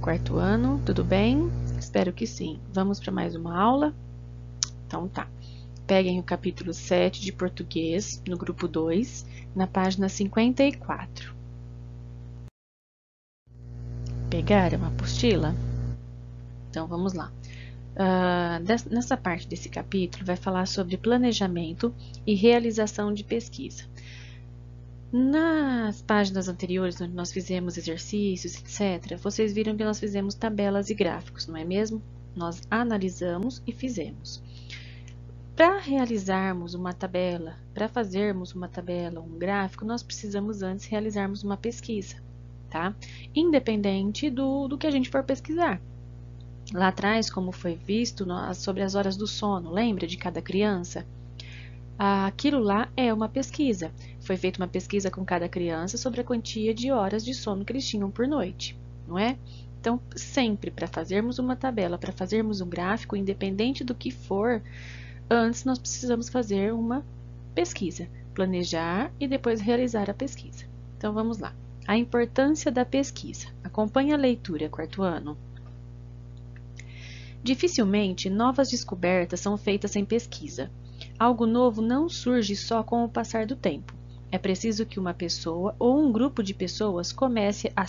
quarto ano, tudo bem? Espero que sim. Vamos para mais uma aula? Então tá. Peguem o capítulo 7 de português, no grupo 2, na página 54. Pegaram a apostila? Então vamos lá. Nessa parte desse capítulo vai falar sobre planejamento e realização de pesquisa. Nas páginas anteriores, onde nós fizemos exercícios, etc., vocês viram que nós fizemos tabelas e gráficos, não é mesmo? Nós analisamos e fizemos. Para realizarmos uma tabela, para fazermos uma tabela, um gráfico, nós precisamos antes realizarmos uma pesquisa, tá? Independente do que a gente for pesquisar. Lá atrás, como foi visto sobre as horas do sono, lembra de cada criança? Aquilo lá é uma pesquisa. Foi feita uma pesquisa com cada criança sobre a quantia de horas de sono que eles tinham por noite, não é? Então, sempre para fazermos uma tabela, para fazermos um gráfico, independente do que for, antes nós precisamos fazer uma pesquisa, planejar e depois realizar a pesquisa. Então, vamos lá. A importância da pesquisa. Acompanhe a leitura, quarto ano. Dificilmente novas descobertas são feitas sem pesquisa. Algo novo não surge só com o passar do tempo. É preciso que uma pessoa ou um grupo de pessoas comece a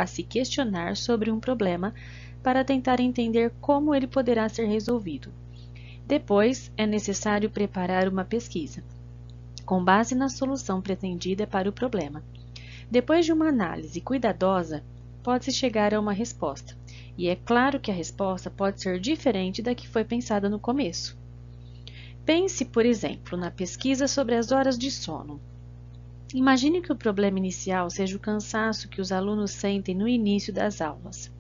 se questionar sobre um problema para tentar entender como ele poderá ser resolvido. Depois, é necessário preparar uma pesquisa, com base na solução pretendida para o problema. Depois de uma análise cuidadosa, pode-se chegar a uma resposta, e é claro que a resposta pode ser diferente da que foi pensada no começo. Pense, por exemplo, na pesquisa sobre as horas de sono. Imagine que o problema inicial seja o cansaço que os alunos sentem no início das aulas.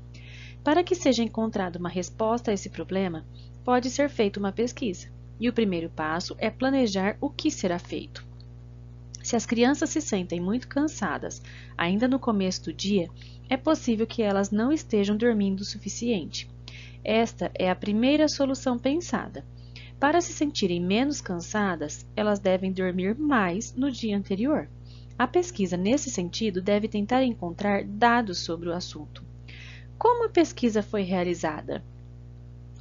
Para que seja encontrada uma resposta a esse problema, pode ser feita uma pesquisa, e o primeiro passo é planejar o que será feito. Se as crianças se sentem muito cansadas ainda no começo do dia, é possível que elas não estejam dormindo o suficiente. Esta é a primeira solução pensada. Para se sentirem menos cansadas, elas devem dormir mais no dia anterior. A pesquisa, nesse sentido, deve tentar encontrar dados sobre o assunto. Como a pesquisa foi realizada?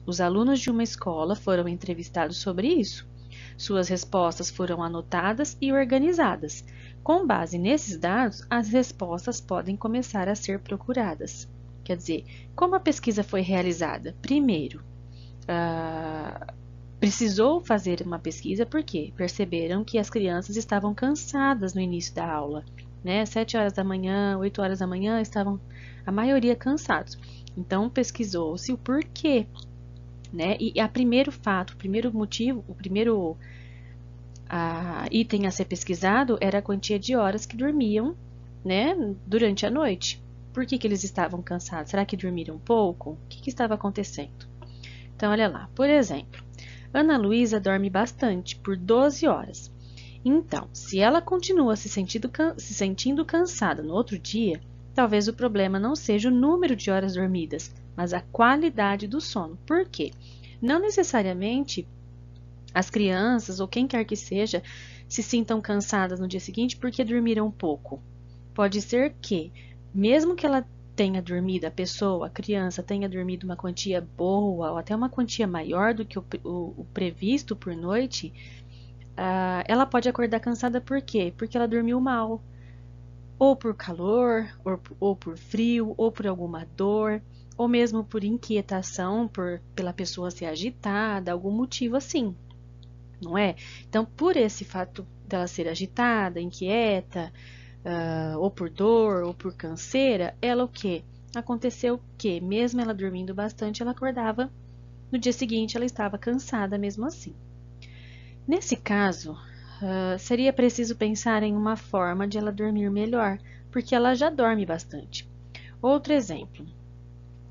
Os alunos de uma escola foram entrevistados sobre isso. Suas respostas foram anotadas e organizadas. Com base nesses dados, as respostas podem começar a ser procuradas. Quer dizer, como a pesquisa foi realizada? Primeiro, precisou fazer uma pesquisa porque perceberam que as crianças estavam cansadas no início da aula, né? 7 horas da manhã, 8 horas da manhã, estavam a maioria cansados. Então, pesquisou-se o porquê, né? E a primeiro fato, o primeiro motivo, o primeiro item a ser pesquisado era a quantia de horas que dormiam, né, durante a noite. Por que eles estavam cansados? Será que dormiram pouco? O que estava acontecendo? Então, olha lá, por exemplo, Ana Luísa dorme bastante, por 12 horas. Então, se ela continua se sentindo cansada no outro dia, talvez o problema não seja o número de horas dormidas, mas a qualidade do sono. Por quê? Não necessariamente as crianças, ou quem quer que seja, se sintam cansadas no dia seguinte porque dormiram pouco. Pode ser que, mesmo que ela tenha dormido, a criança tenha dormido uma quantia boa ou até uma quantia maior do que o previsto por noite, ela pode acordar cansada por quê? Porque ela dormiu mal, ou por calor, ou por frio, ou por alguma dor, ou mesmo por inquietação, pela pessoa ser agitada, algum motivo assim, não é? Então, por esse fato dela ser agitada, inquieta, ou por dor, ou por canseira, ela o quê? Aconteceu que, mesmo ela dormindo bastante, ela acordava, no dia seguinte ela estava cansada mesmo assim. Nesse caso, seria preciso pensar em uma forma de ela dormir melhor, porque ela já dorme bastante. Outro exemplo,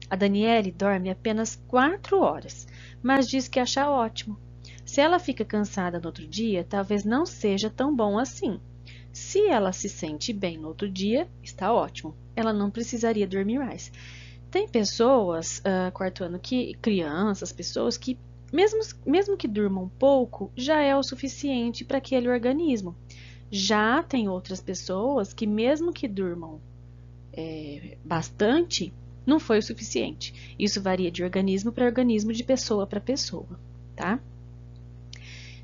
a Daniele dorme apenas 4 horas, mas diz que acha ótimo. Se ela fica cansada no outro dia, talvez não seja tão bom assim. Se ela se sente bem no outro dia, está ótimo. Ela não precisaria dormir mais. Tem pessoas, quarto ano, crianças, pessoas que, mesmo que durmam pouco, já é o suficiente para aquele organismo. Já tem outras pessoas que, mesmo que durmam bastante, não foi o suficiente. Isso varia de organismo para organismo, de pessoa para pessoa, tá?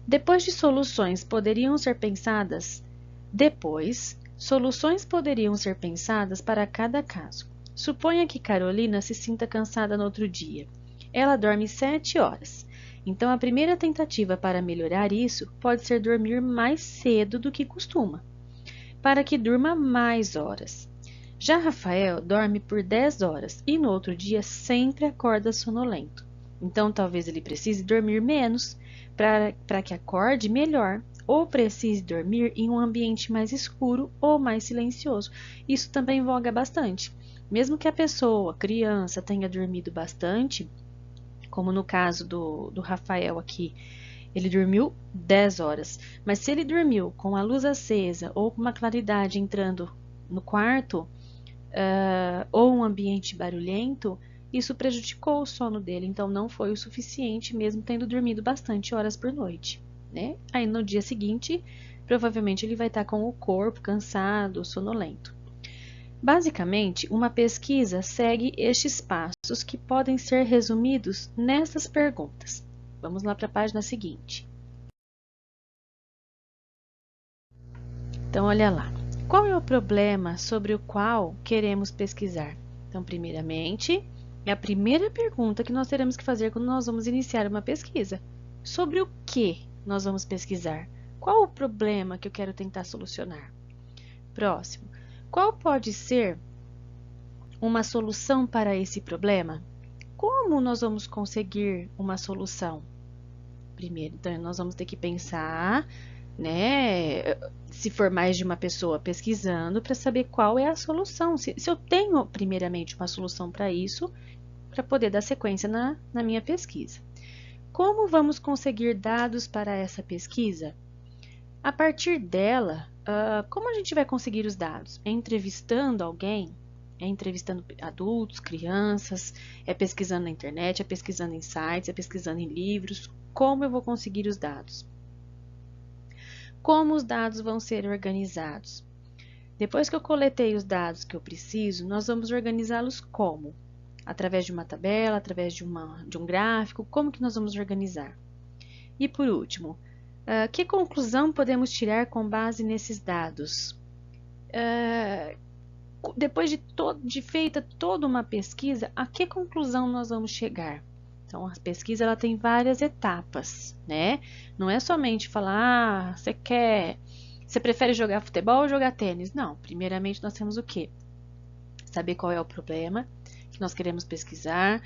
Depois, soluções poderiam ser pensadas para cada caso. Suponha que Carolina se sinta cansada no outro dia. Ela dorme 7 horas. Então, a primeira tentativa para melhorar isso pode ser dormir mais cedo do que costuma, para que durma mais horas. Já Rafael dorme por 10 horas e no outro dia sempre acorda sonolento. Então, talvez ele precise dormir menos para que acorde melhor, ou precise dormir em um ambiente mais escuro ou mais silencioso. Isso também voga bastante. Mesmo que a pessoa, criança, tenha dormido bastante, como no caso do Rafael aqui, ele dormiu 10 horas, mas se ele dormiu com a luz acesa ou com uma claridade entrando no quarto, ou um ambiente barulhento, isso prejudicou o sono dele, então não foi o suficiente, mesmo tendo dormido bastante horas por noite, né? Aí no dia seguinte, provavelmente ele vai estar com o corpo cansado, sonolento. Basicamente, uma pesquisa segue estes passos que podem ser resumidos nessas perguntas. Vamos lá para a página seguinte. Então, olha lá. Qual é o problema sobre o qual queremos pesquisar? Então, primeiramente, é a primeira pergunta que nós teremos que fazer quando nós vamos iniciar uma pesquisa. Sobre o que nós vamos pesquisar? Qual o problema que eu quero tentar solucionar? Próximo. Qual pode ser uma solução para esse problema? Como nós vamos conseguir uma solução? Primeiro, então, nós vamos ter que pensar, né, se for mais de uma pessoa pesquisando, para saber qual é a solução. Se eu tenho, primeiramente, uma solução para isso, para poder dar sequência na minha pesquisa. Como vamos conseguir dados para essa pesquisa? A partir dela, como a gente vai conseguir os dados? É entrevistando alguém? É entrevistando adultos, crianças? É pesquisando na internet? É pesquisando em sites? É pesquisando em livros? Como eu vou conseguir os dados? Como os dados vão ser organizados? Depois que eu coletei os dados que eu preciso, nós vamos organizá-los como? Através de uma tabela, através de um gráfico? Como que nós vamos organizar? E por último, que conclusão podemos tirar com base nesses dados? Depois de feita toda uma pesquisa, a que conclusão nós vamos chegar? Então, a pesquisa ela tem várias etapas, né? Não é somente falar, você prefere jogar futebol ou jogar tênis? Não, primeiramente nós temos o quê? Saber qual é o problema que nós queremos pesquisar,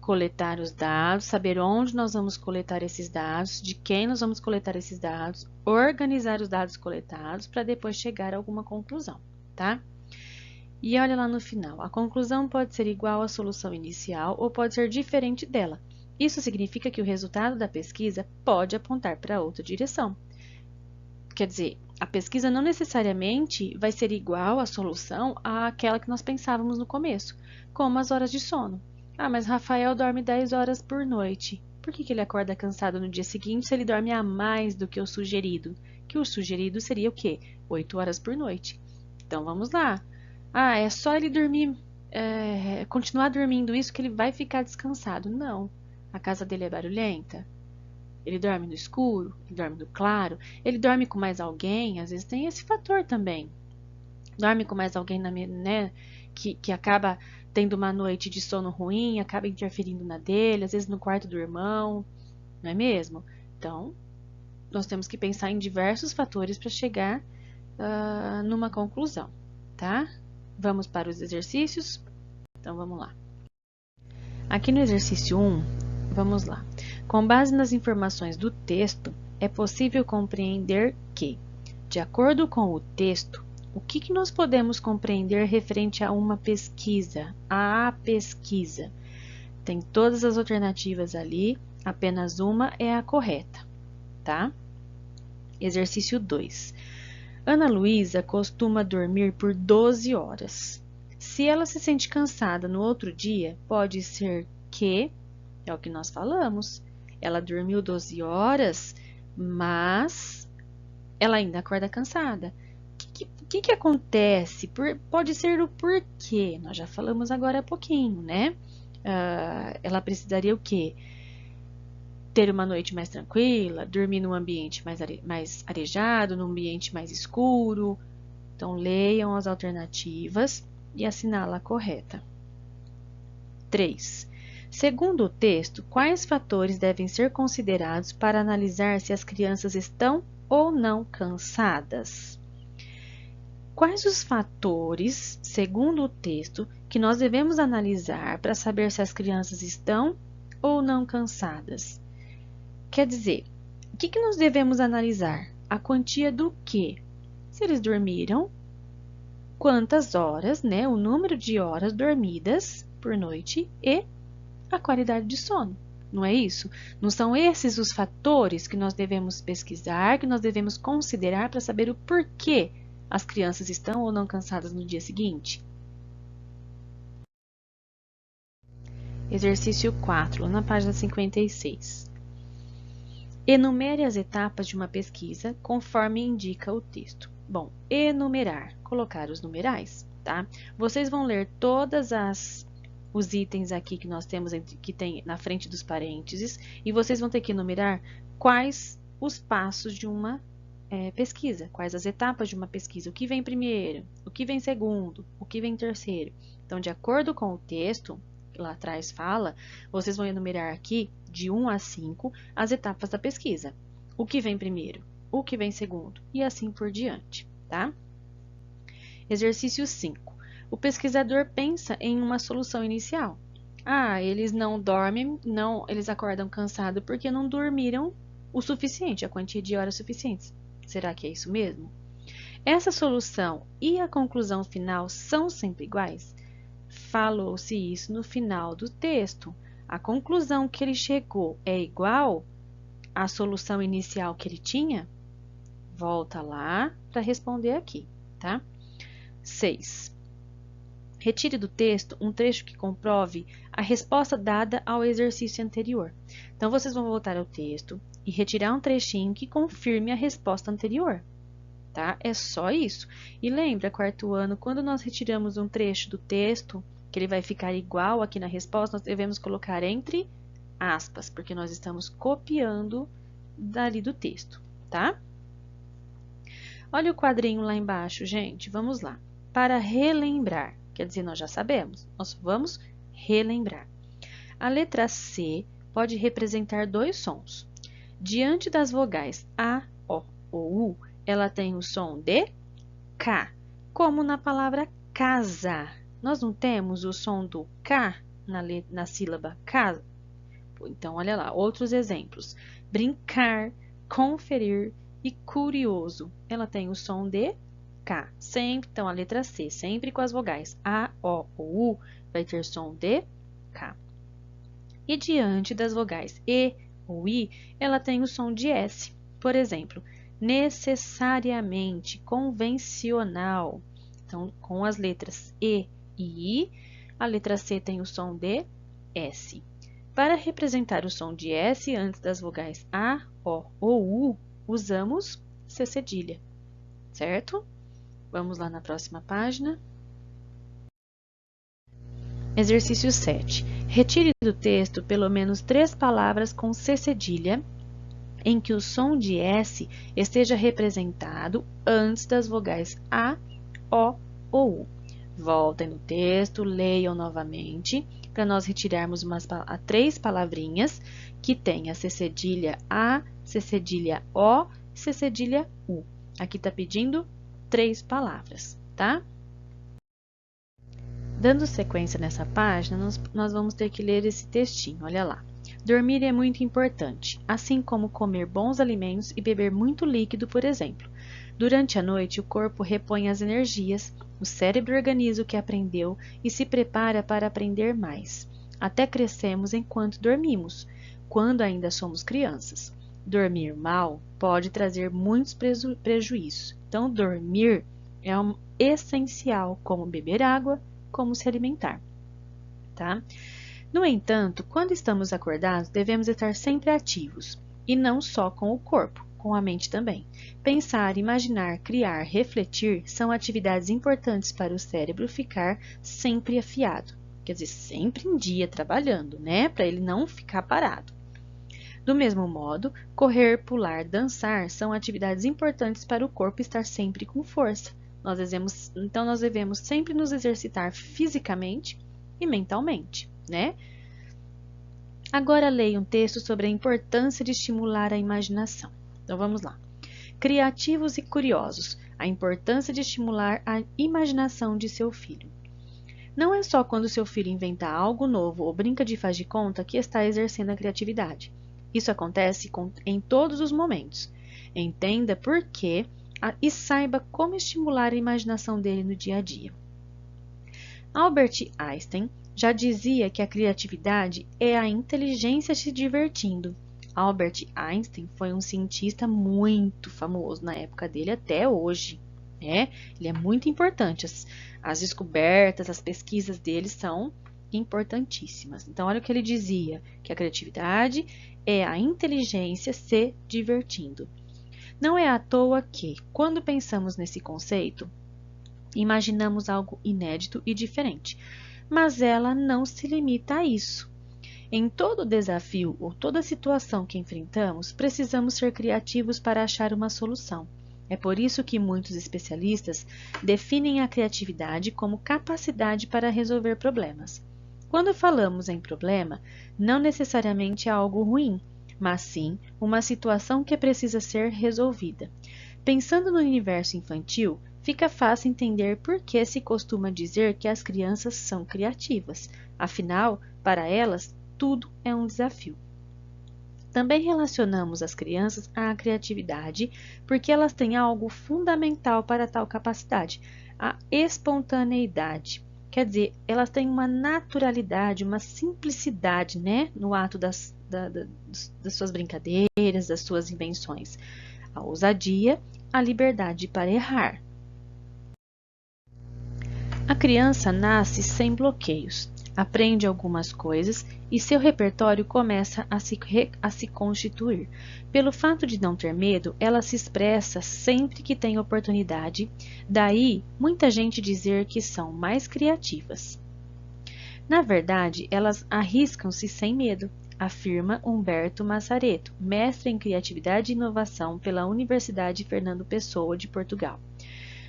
coletar os dados, saber onde nós vamos coletar esses dados, de quem nós vamos coletar esses dados, organizar os dados coletados para depois chegar a alguma conclusão, tá? E olha lá no final, a conclusão pode ser igual à solução inicial ou pode ser diferente dela. Isso significa que o resultado da pesquisa pode apontar para outra direção. Quer dizer, a pesquisa não necessariamente vai ser igual à solução àquela que nós pensávamos no começo, como as horas de sono. Ah, mas Rafael dorme 10 horas por noite. Por que ele acorda cansado no dia seguinte se ele dorme a mais do que o sugerido? Que o sugerido seria o quê? 8 horas por noite. Então, vamos lá. Ah, é só ele dormir, continuar dormindo isso que ele vai ficar descansado. Não. A casa dele é barulhenta? Ele dorme no escuro? Ele dorme no claro? Ele dorme com mais alguém? Às vezes tem esse fator também. Dorme com mais alguém, né, que acaba tendo uma noite de sono ruim, acaba interferindo na dele, às vezes no quarto do irmão, não é mesmo? Então, nós temos que pensar em diversos fatores para chegar numa conclusão, tá? Vamos para os exercícios? Então, vamos lá. Aqui no exercício 1, vamos lá. Com base nas informações do texto, é possível compreender que, de acordo com o texto, o que nós podemos compreender referente a uma pesquisa, a pesquisa? Tem todas as alternativas ali, apenas uma é a correta, tá? Exercício 2. Ana Luísa costuma dormir por 12 horas. Se ela se sente cansada no outro dia, pode ser que, é o que nós falamos, ela dormiu 12 horas, mas ela ainda acorda cansada. O que acontece? Pode ser o porquê. Nós já falamos agora há pouquinho, né? Ela precisaria o quê? Ter uma noite mais tranquila, dormir num ambiente mais arejado, num ambiente mais escuro. Então, leiam as alternativas e assinala a correta. 3. Segundo o texto, quais fatores devem ser considerados para analisar se as crianças estão ou não cansadas? Quais os fatores, segundo o texto, que nós devemos analisar para saber se as crianças estão ou não cansadas? Quer dizer, o que nós devemos analisar? A quantia do quê? Se eles dormiram, quantas horas, né? O número de horas dormidas por noite e a qualidade de sono. Não é isso? Não são esses os fatores que nós devemos pesquisar, que nós devemos considerar para saber o porquê as crianças estão ou não cansadas no dia seguinte? Exercício 4, na página 56. Enumere as etapas de uma pesquisa conforme indica o texto. Bom, enumerar, colocar os numerais, tá? Vocês vão ler os itens aqui que nós temos, que tem na frente dos parênteses, e vocês vão ter que enumerar quais os passos de uma pesquisa, quais as etapas de uma pesquisa, o que vem primeiro, o que vem segundo, o que vem terceiro. Então, de acordo com o texto, que lá atrás fala, vocês vão enumerar aqui, de 1 a 5, as etapas da pesquisa. O que vem primeiro, o que vem segundo, e assim por diante, tá? Exercício 5. O pesquisador pensa em uma solução inicial. Eles não dormem, eles acordam cansados porque não dormiram o suficiente, a quantia de horas suficientes. Será que é isso mesmo? Essa solução e a conclusão final são sempre iguais? Falou-se isso no final do texto. A conclusão que ele chegou é igual à solução inicial que ele tinha? Volta lá para responder aqui, tá? 6. Retire do texto um trecho que comprove a resposta dada ao exercício anterior. Então, vocês vão voltar ao texto e retirar um trechinho que confirme a resposta anterior, tá? É só isso. E lembra, quarto ano, quando nós retiramos um trecho do texto, que ele vai ficar igual aqui na resposta, nós devemos colocar entre aspas, porque nós estamos copiando dali do texto, tá? Olha o quadrinho lá embaixo, gente. Vamos lá. Para relembrar, quer dizer, nós já sabemos, nós vamos relembrar. A letra C pode representar dois sons. Diante das vogais A, O ou U, ela tem o som de K, como na palavra casa. Nós não temos o som do K na sílaba casa? Então, olha lá, outros exemplos. Brincar, conferir e curioso. Ela tem o som de K. Sempre, então, a letra C, sempre com as vogais A, O ou U, vai ter som de K. E diante das vogais E ou I, ela tem o som de S. Por exemplo, necessariamente, convencional. Então, com as letras E e I, a letra C tem o som de S. Para representar o som de S antes das vogais A, O ou U, usamos C cedilha, certo? Vamos lá na próxima página. Exercício 7. Retire do texto pelo menos 3 palavras com C cedilha em que o som de S esteja representado antes das vogais A, O ou U. Voltem no texto, leiam novamente, para nós retirarmos 3 palavrinhas que tem a C cedilha A, C cedilha O, C cedilha U. Aqui está pedindo 3 palavras, tá? Dando sequência nessa página, nós vamos ter que ler esse textinho, olha lá. Dormir é muito importante, assim como comer bons alimentos e beber muito líquido, por exemplo. Durante a noite, o corpo repõe as energias, o cérebro organiza o que aprendeu e se prepara para aprender mais. Até crescemos enquanto dormimos, quando ainda somos crianças. Dormir mal pode trazer muitos prejuízos. Então, dormir é essencial, como beber água, como se alimentar, tá? No entanto, quando estamos acordados, devemos estar sempre ativos, e não só com o corpo, com a mente também. Pensar, imaginar, criar, refletir são atividades importantes para o cérebro ficar sempre afiado. Quer dizer, sempre em dia trabalhando, né? Para ele não ficar parado. Do mesmo modo, correr, pular, dançar são atividades importantes para o corpo estar sempre com força. Então, nós devemos sempre nos exercitar fisicamente e mentalmente, né? Agora leia um texto sobre a importância de estimular a imaginação. Então, vamos lá. Criativos e curiosos, a importância de estimular a imaginação de seu filho. Não é só quando seu filho inventa algo novo ou brinca de faz de conta que está exercendo a criatividade. Isso acontece em todos os momentos. Entenda por quê e saiba como estimular a imaginação dele no dia a dia. Albert Einstein já dizia que a criatividade é a inteligência se divertindo. Albert Einstein foi um cientista muito famoso na época dele até hoje. Né? Ele é muito importante. As descobertas, as pesquisas dele são importantíssimas. Então, olha o que ele dizia, que a criatividade é a inteligência se divertindo. Não é à toa que, quando pensamos nesse conceito, imaginamos algo inédito e diferente, mas ela não se limita a isso. Em todo desafio ou toda situação que enfrentamos, precisamos ser criativos para achar uma solução. É por isso que muitos especialistas definem a criatividade como capacidade para resolver problemas. Quando falamos em problema, não necessariamente é algo ruim, mas sim uma situação que precisa ser resolvida. Pensando no universo infantil, fica fácil entender por que se costuma dizer que as crianças são criativas. Afinal, para elas, tudo é um desafio. Também relacionamos as crianças à criatividade porque elas têm algo fundamental para tal capacidade, a espontaneidade. Quer dizer, elas têm uma naturalidade, uma simplicidade, né, no ato das suas brincadeiras, das suas invenções. A ousadia, a liberdade para errar. A criança nasce sem bloqueios, aprende algumas coisas e seu repertório começa a se constituir. Pelo fato de não ter medo, ela se expressa sempre que tem oportunidade, daí muita gente dizer que são mais criativas. Na verdade, elas arriscam-se sem medo, afirma Humberto Massareto, mestre em Criatividade e Inovação pela Universidade Fernando Pessoa de Portugal.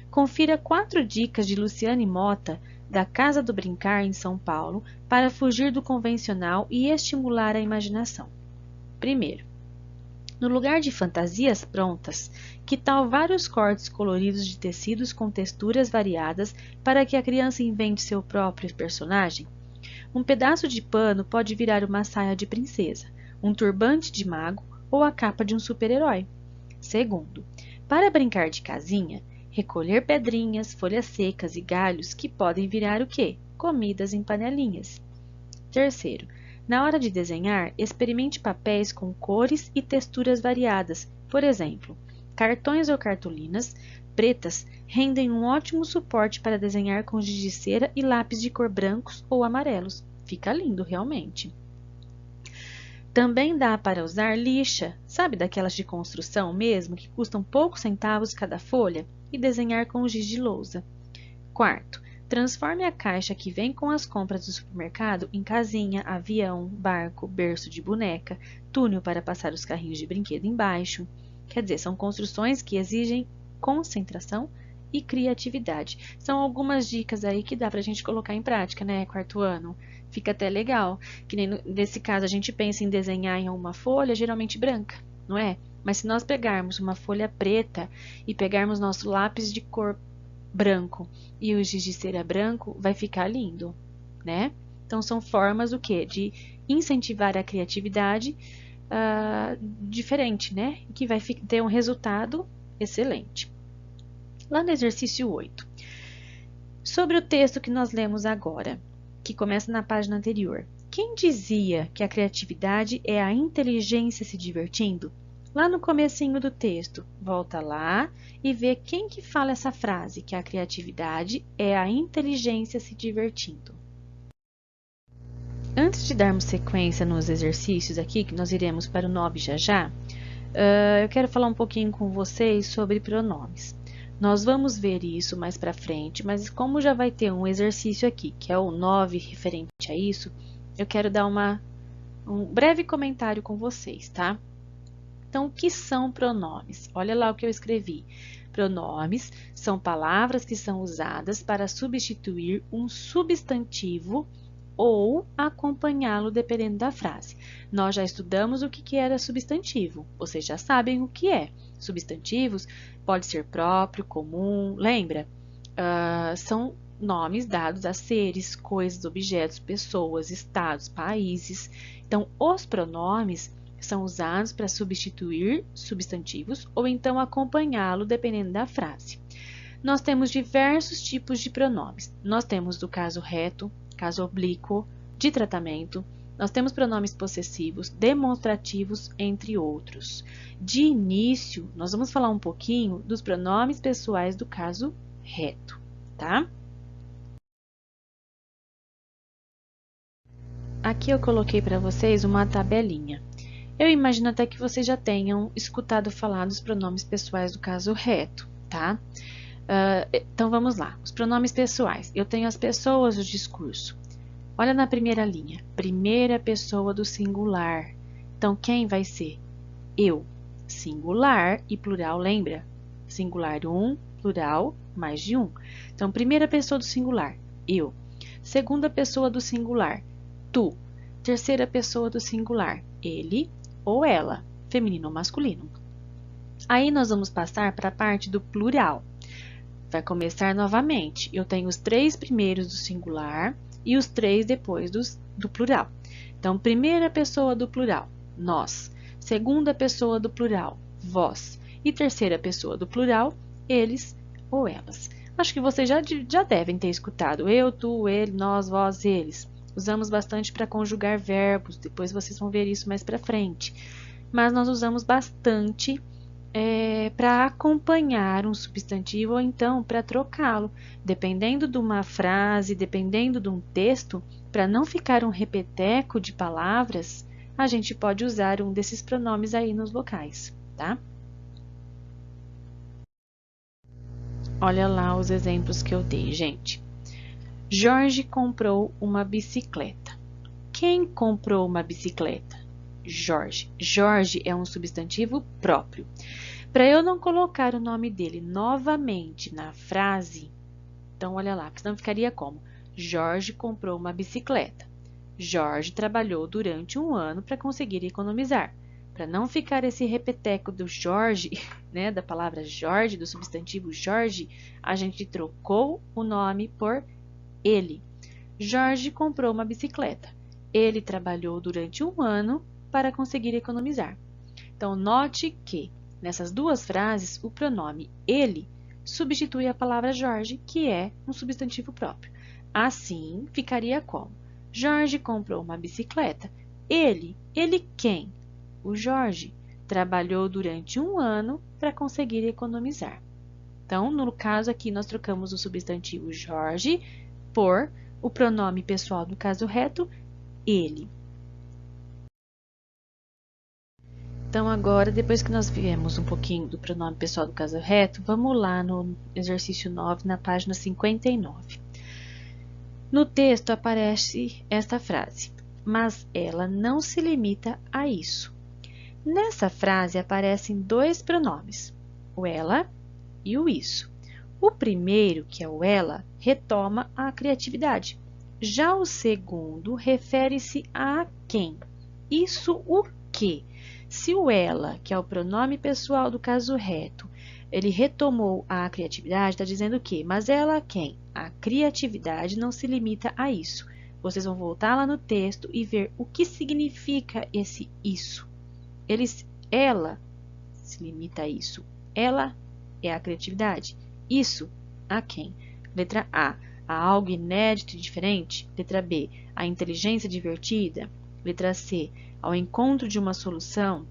Confira 4 dicas de Luciane Mota, da Casa do Brincar, em São Paulo, para fugir do convencional e estimular a imaginação. Primeiro, no lugar de fantasias prontas, que tal vários cortes coloridos de tecidos com texturas variadas para que a criança invente seu próprio personagem? Um pedaço de pano pode virar uma saia de princesa, um turbante de mago ou a capa de um super-herói. Segundo, para brincar de casinha, recolher pedrinhas, folhas secas e galhos que podem virar o quê? Comidas em panelinhas. Terceiro, na hora de desenhar, experimente papéis com cores e texturas variadas. Por exemplo, cartões ou cartolinas pretas rendem um ótimo suporte para desenhar com giz de cera e lápis de cor brancos ou amarelos. Fica lindo, realmente. Também dá para usar lixa, sabe daquelas de construção mesmo, que custam poucos centavos cada folha, e desenhar com giz de lousa. Quarto, transforme a caixa que vem com as compras do supermercado em casinha, avião, barco, berço de boneca, túnel para passar os carrinhos de brinquedo embaixo. Quer dizer, são construções que exigem concentração e criatividade. São algumas dicas aí que dá pra gente colocar em prática, né, quarto ano. Fica até legal, que nem nesse caso a gente pensa em desenhar em uma folha geralmente branca, não é? Mas se nós pegarmos uma folha preta e pegarmos nosso lápis de cor branco e o giz de cera branco, vai ficar lindo, né? Então são formas o quê? De incentivar a criatividade diferente, né? Que vai ter um resultado excelente. Lá no exercício 8, sobre o texto que nós lemos agora, que começa na página anterior. Quem dizia que a criatividade é a inteligência se divertindo? Lá no comecinho do texto, volta lá e vê quem que fala essa frase, que a criatividade é a inteligência se divertindo. Antes de darmos sequência nos exercícios aqui, que nós iremos para o 9 já já, Eu quero falar um pouquinho com vocês sobre pronomes. Nós vamos ver isso mais para frente, mas como já vai ter um exercício aqui, que é o 9 referente a isso, eu quero dar um breve comentário com vocês, tá? Então, o que são pronomes? Olha lá o que eu escrevi. Pronomes são palavras que são usadas para substituir um substantivo ou acompanhá-lo dependendo da frase. Nós já estudamos o que era substantivo. Vocês já sabem o que é. Substantivos pode ser próprio, comum, lembra? São nomes dados a seres, coisas, objetos, pessoas, estados, países. Então, os pronomes são usados para substituir substantivos ou então acompanhá-lo dependendo da frase. Nós temos diversos tipos de pronomes. Nós temos do caso reto, caso oblíquo, de tratamento. Nós temos pronomes possessivos, demonstrativos, entre outros. De início, nós vamos falar um pouquinho dos pronomes pessoais do caso reto, tá? Aqui eu coloquei para vocês uma tabelinha. Eu imagino até que vocês já tenham escutado falar dos pronomes pessoais do caso reto, tá? Então, vamos lá. Os pronomes pessoais. Eu tenho as pessoas do discurso. Olha na primeira linha. Primeira pessoa do singular. Então, quem vai ser? Eu. Singular e plural, lembra? Singular um, plural, mais de um. Então, primeira pessoa do singular. Eu. Segunda pessoa do singular. Tu. Terceira pessoa do singular. Ele ou ela, feminino ou masculino. Aí nós vamos passar para a parte do plural. Vai começar novamente. Eu tenho os 3 primeiros do singular e os 3 depois do plural. Então, primeira pessoa do plural, nós. Segunda pessoa do plural, vós. E terceira pessoa do plural, eles ou elas. Acho que vocês já devem ter escutado eu, tu, ele, nós, vós, eles. Usamos bastante para conjugar verbos, depois vocês vão ver isso mais para frente. Mas nós usamos bastante para acompanhar um substantivo ou então para trocá-lo. Dependendo de uma frase, dependendo de um texto, para não ficar um repeteco de palavras, a gente pode usar um desses pronomes aí nos locais, tá? Olha lá os exemplos que eu dei, gente. Jorge comprou uma bicicleta. Quem comprou uma bicicleta? Jorge. Jorge é um substantivo próprio. Para eu não colocar o nome dele novamente na frase, então olha lá, senão ficaria como? Jorge comprou uma bicicleta. Jorge trabalhou durante um ano para conseguir economizar. Para não ficar esse repeteco do Jorge, né, da palavra Jorge, do substantivo Jorge, a gente trocou o nome por ele. Jorge comprou uma bicicleta. Ele trabalhou durante um ano para conseguir economizar. Então, note que nessas duas frases, o pronome ele substitui a palavra Jorge, que é um substantivo próprio. Assim, ficaria como? Jorge comprou uma bicicleta. Ele quem? O Jorge trabalhou durante um ano para conseguir economizar. Então, no caso aqui, nós trocamos o substantivo Jorge por o pronome pessoal do caso reto, ele. Então, agora, depois que nós vimos um pouquinho do pronome pessoal do caso reto, vamos lá no exercício 9, na página 59. No texto aparece esta frase, mas ela não se limita a isso. Nessa frase aparecem 2 pronomes, o ela e o isso. O primeiro, que é o ela, retoma a criatividade. Já o segundo refere-se a quem? Isso o quê? Se o ela, que é o pronome pessoal do caso reto, ele retomou a criatividade, está dizendo o quê? Mas ela quem? A criatividade não se limita a isso. Vocês vão voltar lá no texto e ver o que significa esse isso. Ela se limita a isso. Ela é a criatividade. Isso a quem? Letra A, a algo inédito e diferente. Letra B, a inteligência divertida. Letra C, ao encontro de uma solução.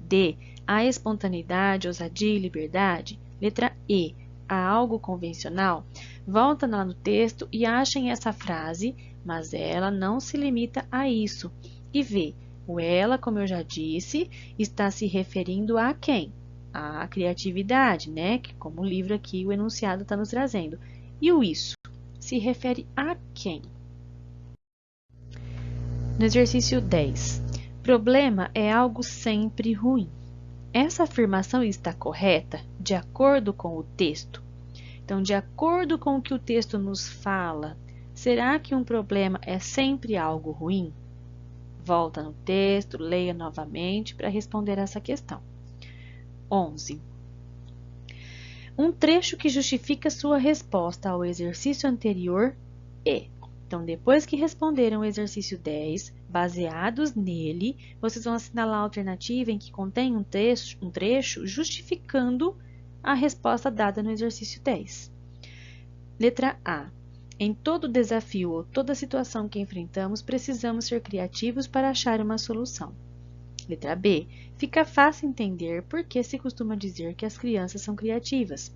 D, a espontaneidade, ousadia e liberdade. Letra E, a algo convencional. Volta lá no texto e achem essa frase, mas ela não se limita a isso. E vê O ela, como eu já disse, está se referindo a quem? A criatividade, né? Que como o livro aqui, o enunciado está nos trazendo. E o isso se refere a quem? No exercício 10, problema é algo sempre ruim. Essa afirmação está correta de acordo com o texto? Então, de acordo com o que o texto nos fala, será que um problema é sempre algo ruim? Volta no texto, leia novamente para responder essa questão. 11. Um trecho que justifica sua resposta ao exercício anterior é. Então, depois que responderam o exercício 10, baseados nele, vocês vão assinalar a alternativa em que contém um trecho justificando a resposta dada no exercício 10. Letra A. Em todo desafio ou toda situação que enfrentamos, precisamos ser criativos para achar uma solução. Letra B. Fica fácil entender por que se costuma dizer que as crianças são criativas.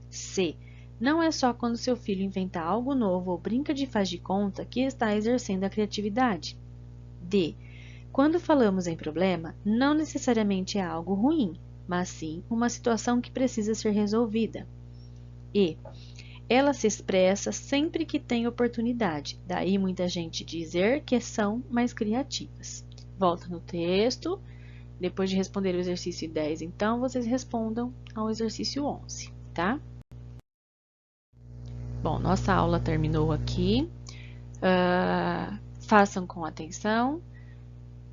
C. Não é só quando seu filho inventa algo novo ou brinca de faz de conta que está exercendo a criatividade. D. Quando falamos em problema, não necessariamente é algo ruim, mas sim uma situação que precisa ser resolvida. E. Ela se expressa sempre que tem oportunidade, daí muita gente dizer que são mais criativas. Volta no texto, depois de responder o exercício 10, então, vocês respondam ao exercício 11, tá? Bom, nossa aula terminou aqui. Façam com atenção,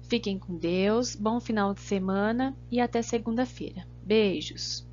fiquem com Deus, bom final de semana e até segunda-feira. Beijos!